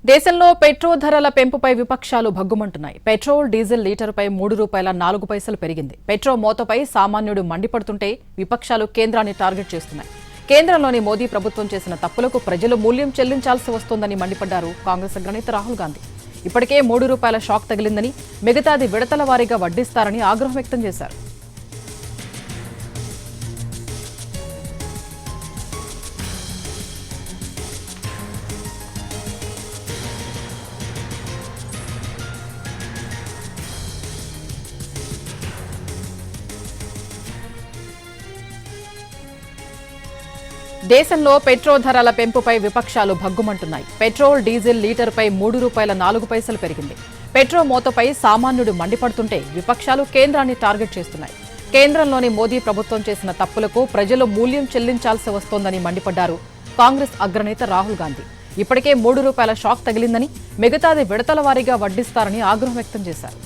దేశంలో పెట్రోల్ ధరల పెంపుపై విపక్షాలు భగ్గుమంటున్నాయి. పెట్రోల్ డీజిల్ లీటరుపై ₹3.04 పెరిగింది. పెట్రోల్ మోతపై సామాన్యుడు మండిపడుతుంటే విపక్షాలు కేంద్రాన్ని టార్గెట్ చేస్తున్నాయి. కేంద్రంలోని మోదీ ప్రభుత్వం చేసిన తప్పులకు ప్రజలు మూల్యం చెల్లించాల్సి వస్తోందని మండిపడ్డారు కాంగ్రెస్ అగ్రనేత రాహుల్ గాంధీ. ఇప్పటికే ₹3 షాక్ తగిలిందని, మిగతాది విడతల వారీగా వడ్డిస్తారని ఆగ్రహం వ్యక్తం చేశారు. దేశంలో పెట్రోల్ ధరల పెంపుపై విపక్షాలు భగ్గుమంటున్నాయి. పెట్రోల్ డీజిల్ లీటరుపై ₹3.04 పెరిగింది. పెట్రోల్ మోతపై సామాన్యుడు మండిపడుతుంటే విపక్షాలు కేంద్రాన్ని టార్గెట్ చేస్తున్నాయి. కేంద్రంలోని మోదీ ప్రభుత్వం చేసిన తప్పులకు ప్రజలు మూల్యం చెల్లించాల్సి వస్తోందని మండిపడ్డారు కాంగ్రెస్ అగ్రనేత రాహుల్ గాంధీ. ఇప్పటికే ₹3 షాక్ తగిలిందని, మిగతాది విడతల వారీగా వడ్డిస్తారని ఆగ్రహం వ్యక్తం చేశారు.